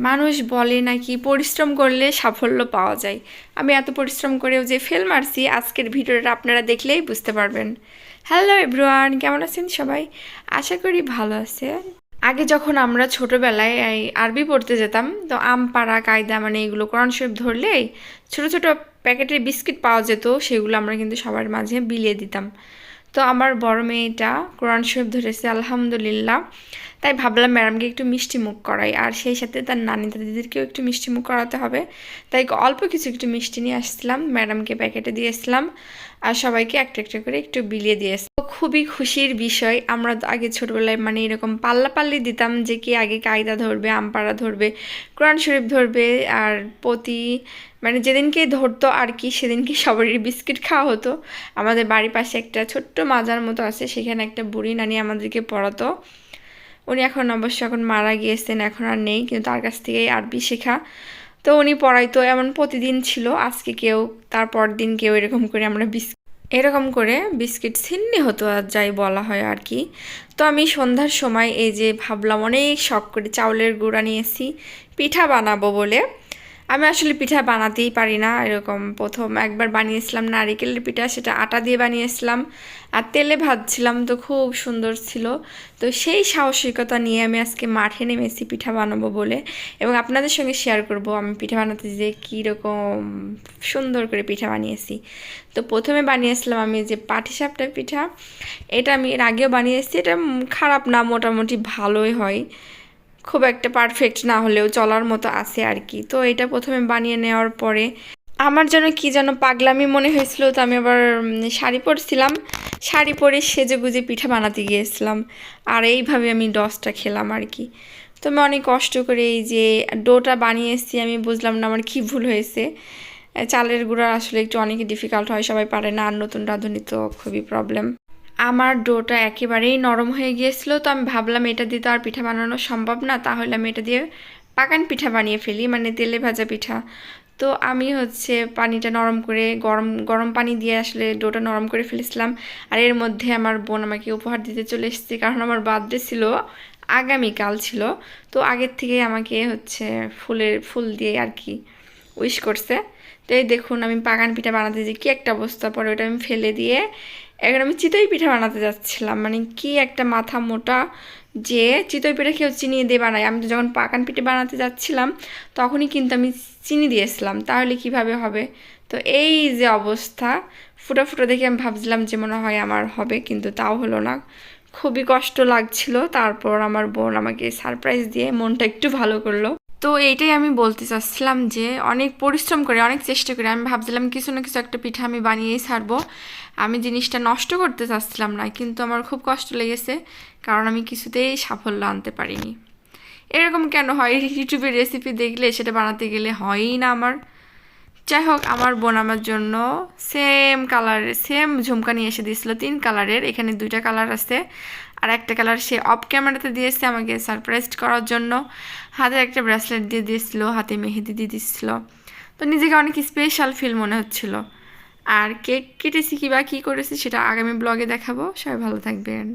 মানুষ বলে নাকি পরিশ্রম করলে সাফল্য পাওয়া যায়। আমি এত পরিশ্রম করেও যে ফেল মারছি আজকের ভিডিওটা আপনারা দেখলেই বুঝতে পারবেন। হ্যালো এভরিওয়ান, কেমন আছেন সবাই? আশা করি ভালো আছে। আগে যখন আমরা ছোটবেলায় এই আরবি পড়তে যেতাম, তো আম পাড়া কায়দা মানে এগুলো কোরআন শরীফ ধরলেই ছোট ছোট প্যাকেটের বিস্কিট পাওয়া যেত, সেগুলো আমরা কিন্তু সবার মাঝে বিলিয়ে দিতাম। তো আমার বড় মেয়েটা কোরআন শরীফ ধরেছে আলহামদুলিল্লাহ, তাই ভাবলাম ম্যাডামকে একটু মিষ্টি মুখ করাই, আর সেই সাথে তার নানি দাদিদেরকেও একটু মিষ্টি মুখ করাতে হবে। তাই অল্প কিছু একটু মিষ্টি নিয়ে আসছিলাম, ম্যাডামকে প্যাকেটে দিয়েছিলাম আর সবাইকে একটা একটা করে একটু বিলিয়ে দিয়েছিলাম। খুবই খুশির বিষয়। আমরা তো আগে ছোটবেলায় মানে এরকম পাল্লাপাল্লি দিতাম যে কি আগে কায়দা ধরবে, আমপাড়া ধরবে, কোরআন শরীফ ধরবে, আর প্রতি মানে যেদিনকে ধরতো আর কি সেদিনকে সবারই বিস্কিট খাওয়া হতো। আমাদের বাড়ির পাশে একটা ছোট্ট মাজার মতো আছে, সেখানে একটা বুড়ি নানি আমাদেরকে পড়াতো। উনি এখন মারা গিয়েছেন, এখন আর নেই, কিন্তু তার কাছ থেকেই আরবি শেখা। তো উনি পড়াইতো, এমন প্রতিদিন ছিল। আজকে কেউ, তারপর দিন কেউ, এরকম করে বিস্কিট ছিন্নি হতো আর যাই বলা হয় আর কি। তো আমি সন্ধ্যার সময় এই যে ভাবলাম অনেক শখ করে চাউলের গুঁড়া নিয়েছি পিঠা বানাবো বলে। আমি আসলে পিঠা বানাতেই পারি না, এরকম প্রথম একবার বানিয়েছিলাম নারিকেলের পিঠা, সেটা আটা দিয়ে বানিয়েছিলাম আর তেলে ভাজছিলাম, তো খুব সুন্দর ছিল। তো সেই সাহসিকতা নিয়ে আমি আজকে মাঠে নেমেছি পিঠা বানাবো বলে, এবং আপনাদের সঙ্গে শেয়ার করব আমি পিঠা বানাতে যে কীরকম সুন্দর করে পিঠা বানিয়েছি। তো প্রথমে বানিয়েছিলাম আমি যে পাটিসাপটা পিঠা, এটা আমি এর আগেও বানিয়েছি, এটা খারাপ না, মোটামুটি ভালোই হয়, খুব একটা পারফেক্ট না হলেও চলার মতো আছে আর কি। তো এটা প্রথমে বানিয়ে নেওয়ার পরে আমার যেন কি যেন পাগলামি মনে হয়েছিল, তো আমি আবার শাড়ি পরছিলাম, শাড়ি পরে সেজেগুজে পিঠা বানাতে গিয়েছিলাম, আর এইভাবে আমি ডসটা খেলাম আর কি। তো আমি অনেক কষ্ট করে এই যে ডোটা বানিয়েছি, আমি বুঝলাম না আমার কী ভুল হয়েছে। চালের গুঁড়া আসলে একটু অনেক ডিফিকাল্ট হয়, সবাই পারে না, আর নতুন রাঁধুনি তো খুবই প্রবলেম। আমার ডোটা একেবারেই নরম হয়ে গিয়েছিল, তো আমি ভাবলাম এটা দিয়ে তো আর পিঠা বানানো সম্ভব না, তাহলে আমি এটা দিয়ে পাকান পিঠা বানিয়ে ফেলি, মানে তেলে ভাজা পিঠা। তো আমি পানিটা নরম করে গরম গরম পানি দিয়ে আসলে ডোটা নরম করে ফেলেছিলাম। আর এর মধ্যে আমার বোন আমাকে উপহার দিতে চলে এসেছে, কারণ আমার বার্থডে ছিল, আগামীকাল ছিল। তো আগের থেকেই আমাকে ফুল দিয়ে আর কি উইশ করছে। তো এই দেখুন আমি পাকান পিঠা বানাতে যে কী একটা অবস্থা, পরে ওটা আমি ফেলে দিয়ে এখন আমি চিতই পিঠা বানাতে যাচ্ছিলাম। মানে কি একটা মাথা মোটা যে চিতই পিঠা কেউ চিনি দিয়ে বানায়, আমি তো যখন পাকান পিঠে বানাতে যাচ্ছিলাম তখনই কিন্তু আমি চিনি দিয়েছিলাম, তাহলে কিভাবে হবে? তো এই যে অবস্থা, ফুটা ফুটা দেখে আমি ভাবছিলাম যে মনে হয় আমার হবে, কিন্তু তাও হলো না, খুবই কষ্ট লাগছিল। তারপর আমার বোন আমাকে সারপ্রাইজ দিয়ে মনটা একটু ভালো করলো। তো এইটাই আমি বলতে চাচ্ছিলাম যে অনেক পরিশ্রম করে, অনেক চেষ্টা করে আমি ভাবছিলাম কিছু না কিছু একটা পিঠা আমি বানিয়েই ছাড়বো, আমি জিনিসটা নষ্ট করতে চাচ্ছিলাম না, কিন্তু আমার খুব কষ্ট লেগেছে, কারণ আমি কিছুতেই সাফল্য আনতে পারিনি। এরকম কেন হয়? ইউটিউবের রেসিপি দেখলে সেটা বানাতে গেলে হয়ই না আমার। যাই হোক, আমার বোন আমার জন্য সেম কালারের সেম ঝুমকা নিয়ে এসে দিয়েছিল, 3 কালারের, এখানে 2টা কালার আছে, আর একটা কালার সে অফ ক্যামেরাতে দিয়েছে আমাকে সারপ্রাইজ করার জন্য। হাতে একটা ব্রেসলেট দিয়ে দিয়েছিল, হাতে মেহেদি দিয়ে দিচ্ছিল, তো নিজেকে অনেক স্পেশাল ফিল মনে হচ্ছিল। আর কেক কেটেছি কি বা কী করেছি সেটা আগামী ব্লগে দেখাবো। সবাই ভালো থাকবেন।